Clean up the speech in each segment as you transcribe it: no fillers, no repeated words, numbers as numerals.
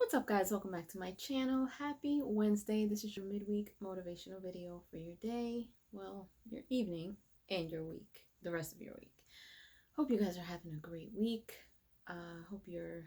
What's up, guys? Welcome back to my channel. Happy Wednesday. This is your midweek motivational video for your day, well, your evening and your week, the rest of your week. Hope you guys are having a great week. Hope your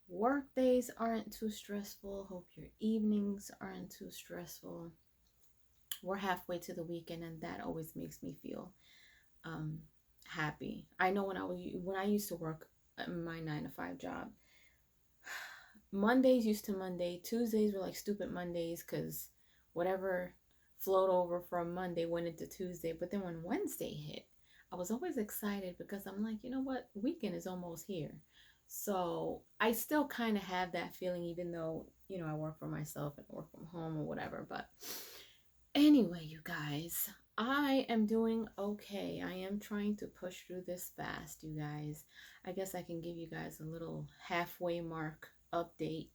work days aren't too stressful. Hope your evenings aren't too stressful. We're halfway to the weekend, and that always makes me feel happy. I know when I used to work my 9-to-5 job, Mondays used to Monday. Tuesdays were like stupid Mondays because whatever flowed over from Monday went into Tuesday. But then when Wednesday hit, I was always excited because I'm like, you know what? Weekend is almost here. So I still kind of have that feeling, even though, I work for myself and work from home or whatever. But anyway, you guys, I am doing okay. I am trying to push through this fast, you guys. I guess I can give you guys a little halfway mark update.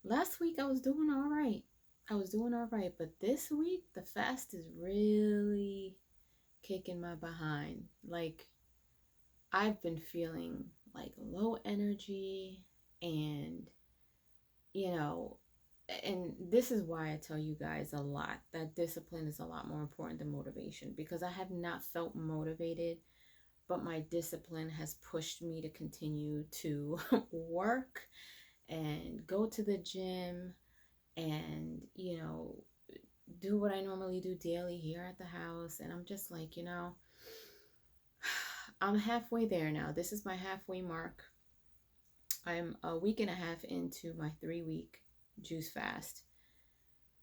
Last week I was doing all right. But this week the fast is really kicking my behind. Like, I've been feeling like low energy, and and this is why I tell you guys a lot that discipline is a lot more important than motivation, because I have not felt motivated, but my discipline has pushed me to continue to work and go to the gym and, do what I normally do daily here at the house. And I'm just like, I'm halfway there now. This is my halfway mark. I'm a week and a half into my 3-week juice fast.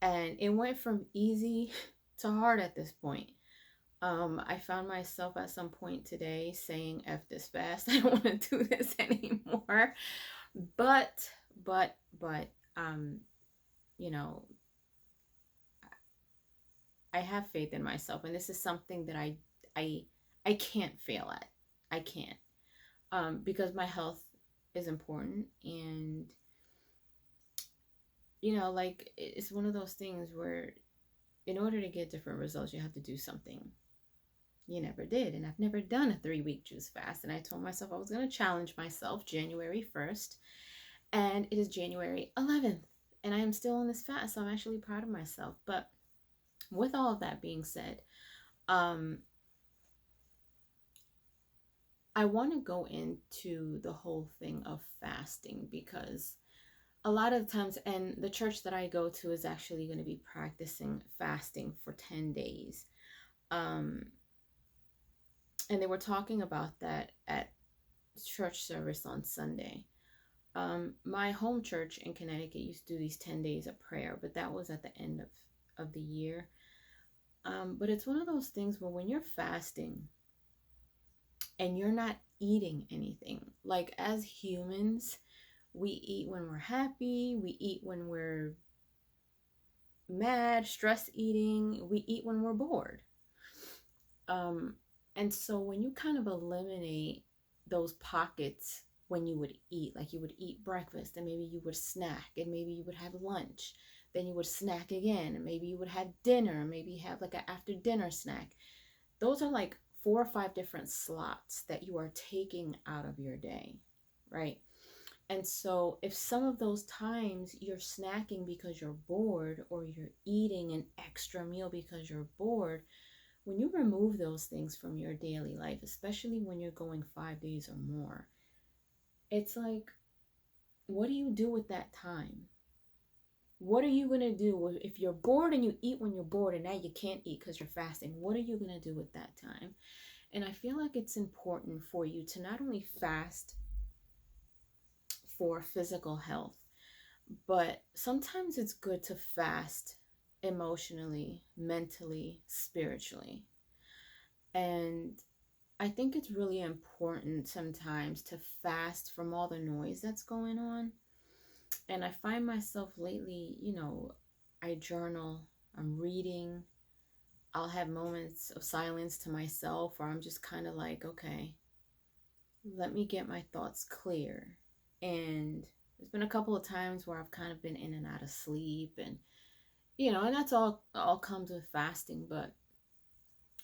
And it went from easy to hard at this point. I found myself at some point today saying, F this fast. I don't want to do this anymore. But, I have faith in myself, and this is something that I can't fail at. I can't, because my health is important, and like, it's one of those things where in order to get different results, you have to do something you never did. And I've never done a 3-week juice fast, and I told myself I was going to challenge myself January 1st, and it is January 11th, and I am still on this fast, so I'm actually proud of myself. But with all of that being said, I want to go into the whole thing of fasting, because a lot of times, and the church that I go to is actually going to be practicing fasting for 10 days. And they were talking about that at church service on Sunday. My home church in Connecticut used to do these 10 days of prayer, but that was at the end of the year. But it's one of those things where when you're fasting and you're not eating anything, like, as humans, we eat when we're happy, we eat when we're mad, stress eating, we eat when we're bored. And so when you kind of eliminate those pockets when you would eat, like you would eat breakfast, and maybe you would snack, and maybe you would have lunch, then you would snack again, and maybe you would have dinner, maybe have like an after dinner snack. Those are like 4 or 5 different slots that you are taking out of your day, right? And so if some of those times you're snacking because you're bored, or you're eating an extra meal because you're bored, when you remove those things from your daily life, especially when you're going 5 days or more, it's like, what do you do with that time? What are you going to do if you're bored and you eat when you're bored, and now you can't eat because you're fasting? What are you going to do with that time? And I feel like it's important for you to not only fast for physical health, but sometimes it's good to fast emotionally, mentally, spiritually. And I think it's really important sometimes to fast from all the noise that's going on. And I find myself lately, I journal, I'm reading, I'll have moments of silence to myself, or I'm just kind of like, okay, let me get my thoughts clear. And there's been a couple of times where I've kind of been in and out of sleep, and and that's all comes with fasting. But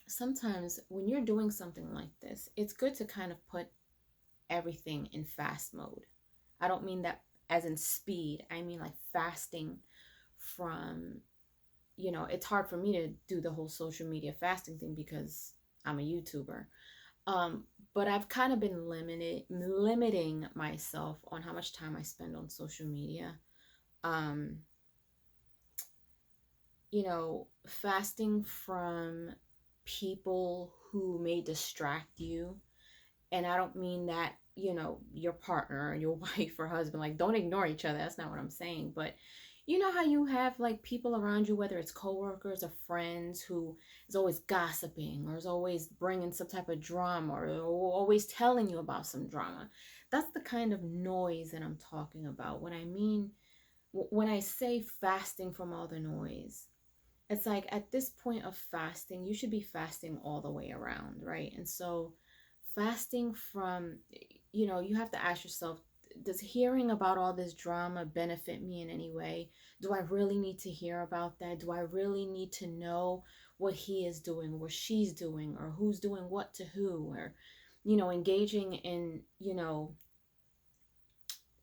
sometimes when you're doing something like this, it's good to kind of put everything in fast mode. I don't mean that as in speed. I mean like fasting from, it's hard for me to do the whole social media fasting thing because I'm a YouTuber. Um, but I've kind of been limiting myself on how much time I spend on social media. Um, Fasting from people who may distract you. And I don't mean that, your partner or your wife or husband, like, don't ignore each other. That's not what I'm saying. But you know how you have like people around you, whether it's coworkers or friends, who is always gossiping or is always bringing some type of drama or always telling you about some drama. That's the kind of noise that I'm talking about. When I say fasting from all the noise, it's like at this point of fasting, you should be fasting all the way around, right? And so fasting from, you have to ask yourself, does hearing about all this drama benefit me in any way? Do I really need to hear about that? Do I really need to know what he is doing, what she's doing, or who's doing what to who, or, engaging in,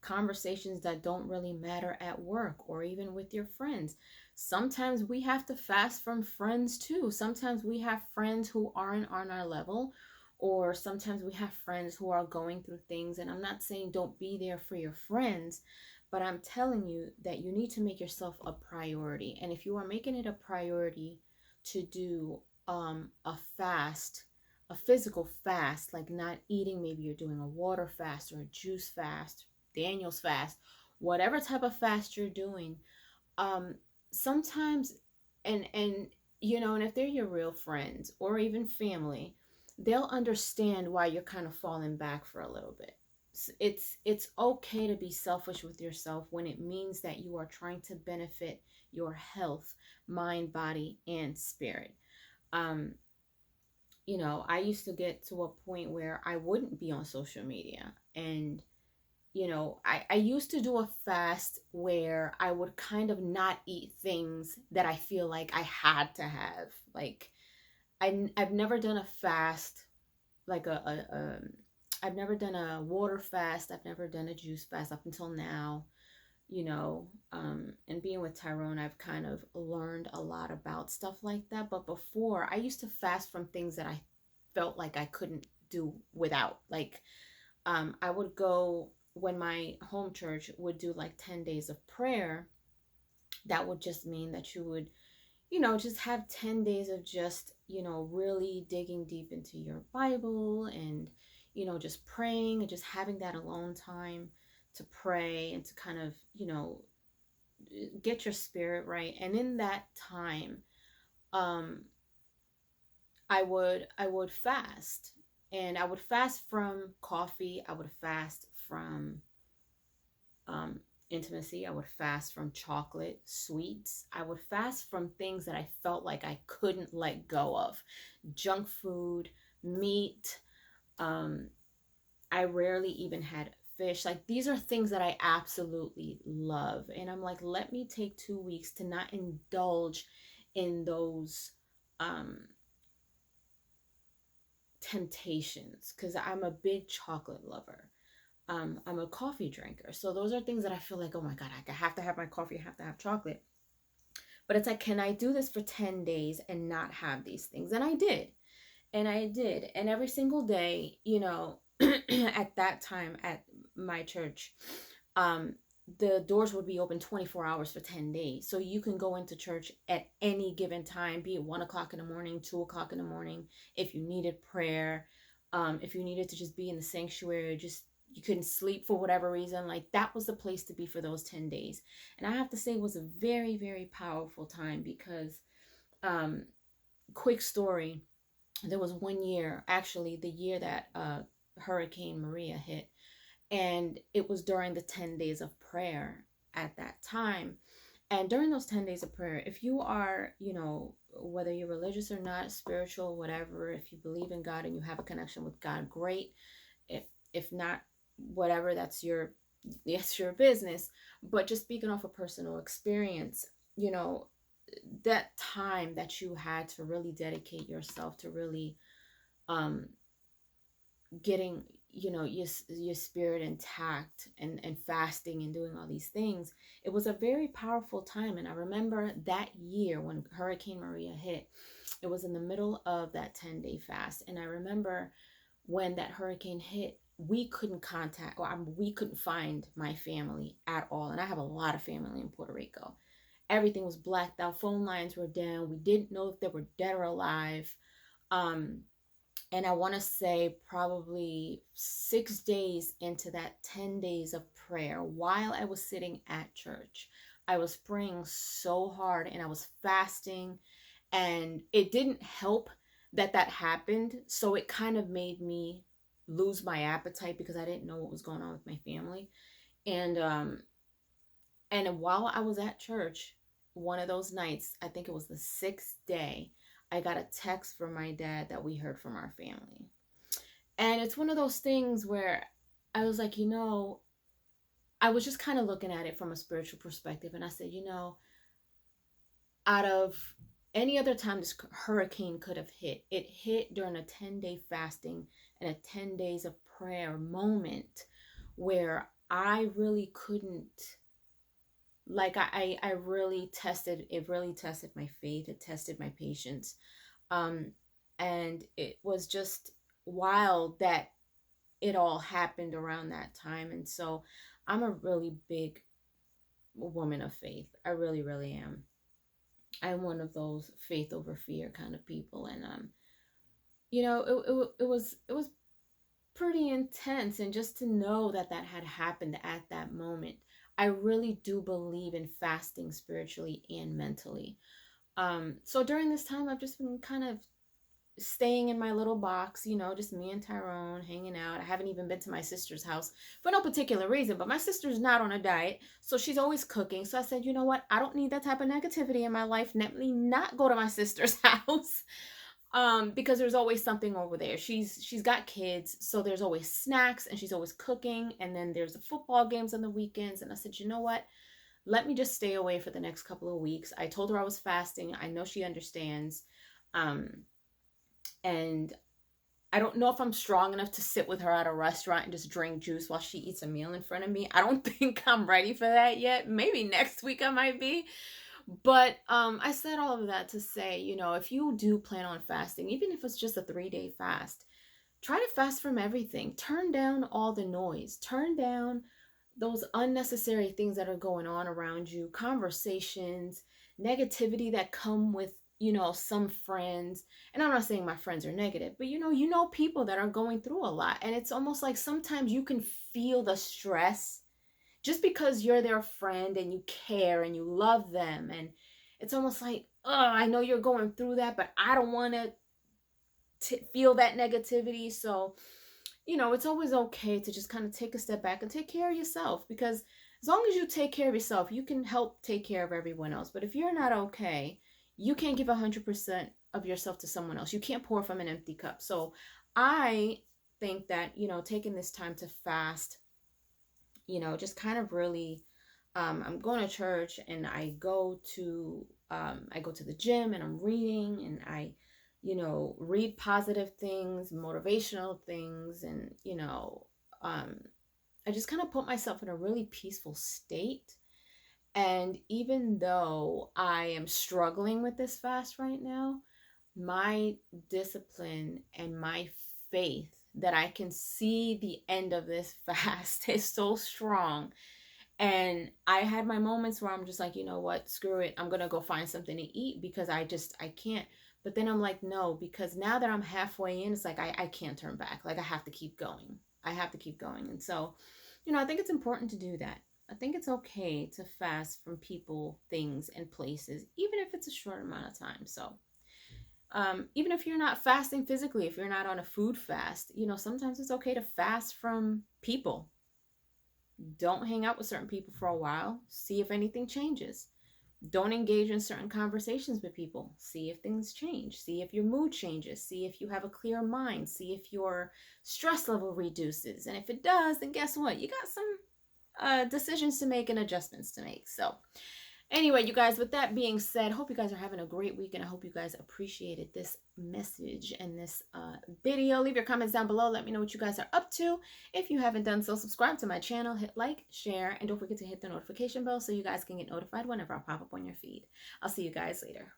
conversations that don't really matter at work or even with your friends. Sometimes we have to fast from friends too. Sometimes we have friends who aren't on our level, or sometimes we have friends who are going through things. And I'm not saying don't be there for your friends, but I'm telling you that you need to make yourself a priority. And if you are making it a priority to do a fast, a physical fast, like not eating, maybe you're doing a water fast or a juice fast, Daniel's fast, whatever type of fast you're doing, sometimes, and if they're your real friends or even family, they'll understand why you're kind of falling back for a little bit. It's okay to be selfish with yourself when it means that you are trying to benefit your health, mind, body, and spirit. Um, I used to get to a point where I wouldn't be on social media. And I used to do a fast where I would kind of not eat things that I feel like I had to have. Like, I've never done a fast, like I've never done a water fast. I've never done a juice fast up until now, and being with Tyrone, I've kind of learned a lot about stuff like that. But before, I used to fast from things that I felt like I couldn't do without. Like, I would go when my home church would do like 10 days of prayer. That would just mean that you would, just have 10 days of just, really digging deep into your Bible and, just praying and just having that alone time to pray and to kind of, get your spirit right. And in that time, um, I would fast, and I would fast from coffee. I would fast from um, intimacy. I would fast from chocolate, sweets. I would fast from things that I felt like I couldn't let go of. Junk food, meat. Um, I rarely even had fish. Like, these are things that I absolutely love. And I'm like, let me take 2 weeks to not indulge in those um, temptations, because I'm a big chocolate lover. I'm a coffee drinker. So those are things that I feel like, oh my God, I have to have my coffee, I have to have chocolate. But it's like, can I do this for 10 days and not have these things? And I did. And I did. And every single day, at that time at my church, the doors would be open 24 hours for 10 days. So you can go into church at any given time, be it 1 o'clock in the morning, 2 o'clock in the morning, if you needed prayer, if you needed to just be in the sanctuary, just you couldn't sleep for whatever reason, like that was the place to be for those 10 days. And I have to say it was a very, very powerful time because, quick story, there was one year, actually the year that Hurricane Maria hit, and it was during the 10 days of prayer at that time. And during those 10 days of prayer, if you are, whether you're religious or not, spiritual, whatever, if you believe in God and you have a connection with God, great. If not, whatever, that's your business. But just speaking off a personal experience, that time that you had to really dedicate yourself to really getting your spirit intact, and fasting and doing all these things. It was a very powerful time. And I remember that year when Hurricane Maria hit, it was in the middle of that 10-day fast. And I remember when that hurricane hit, we couldn't contact, or we couldn't find my family at all. And I have a lot of family in Puerto Rico. Everything was blacked out. Phone lines were down. We didn't know if they were dead or alive. And I want to say probably 6 days into that 10 days of prayer, while I was sitting at church, I was praying so hard and I was fasting, and it didn't help that happened. So it kind of made me lose my appetite because I didn't know what was going on with my family. And while I was at church, one of those nights, I think it was the 6th day, I got a text from my dad that we heard from our family. And it's one of those things where I was like, I was just kind of looking at it from a spiritual perspective. And I said, out of any other time this hurricane could have hit, it hit during a 10-day fasting and a 10 days of prayer moment where I really couldn't, like, I really tested, it really tested my faith. It tested my patience. And it was just wild that it all happened around that time. And so I'm a really big woman of faith. I really, really am. I'm one of those faith over fear kind of people. And, it was pretty intense. And just to know that had happened at that moment, I really do believe in fasting spiritually and mentally. So during this time, I've just been kind of staying in my little box, just me and Tyrone hanging out. I haven't even been to my sister's house for no particular reason, but my sister's not on a diet, so she's always cooking. So I said, you know what? I don't need that type of negativity in my life. Let me not go to my sister's house. Because there's always something over there. She's got kids, so there's always snacks, and she's always cooking, and then there's the football games on the weekends. And I said, you know what? Let me just stay away for the next couple of weeks. I told her I was fasting. I know she understands. And I don't know if I'm strong enough to sit with her at a restaurant and just drink juice while she eats a meal in front of me. I don't think I'm ready for that yet. Maybe next week I might be. But I said all of that to say, if you do plan on fasting, even if it's just a 3-day fast, try to fast from everything. Turn down all the noise. Turn down those unnecessary things that are going on around you, conversations, negativity that come with, some friends. And I'm not saying my friends are negative, but people that are going through a lot. And it's almost like sometimes you can feel the stress just because you're their friend and you care and you love them. And it's almost like, oh, I know you're going through that, but I don't want to feel that negativity. So, it's always okay to just kind of take a step back and take care of yourself, because as long as you take care of yourself, you can help take care of everyone else. But if you're not okay, you can't give 100% of yourself to someone else. You can't pour from an empty cup. So I think that, taking this time to fast, just kind of really, I'm going to church, and I go to the gym, and I'm reading, and I, read positive things, motivational things. And, I just kind of put myself in a really peaceful state. And even though I am struggling with this fast right now, my discipline and my faith that I can see the end of this fast is so strong. And I had my moments where I'm just like, you know what, screw it. I'm going to go find something to eat because I can't. But then I'm like, no, because now that I'm halfway in, it's like, I can't turn back. Like, I have to keep going. And so, I think it's important to do that. I think it's okay to fast from people, things, and places, even if it's a short amount of time. So, even if you're not fasting physically, if you're not on a food fast, sometimes it's okay to fast from people. Don't hang out with certain people for a while. See if anything changes. Don't engage in certain conversations with people. See if things change. See if your mood changes. See if you have a clear mind. See if your stress level reduces. And if it does, then guess what? You got some decisions to make and adjustments to make. So Anyway, you guys, with that being said, hope you guys are having a great week, and I hope you guys appreciated this message and this video. Leave your comments down below. Let me know what you guys are up to. If you haven't done so, subscribe to my channel, hit like, share, and don't forget to hit the notification bell so you guys can get notified whenever I pop up on your feed. I'll see you guys later.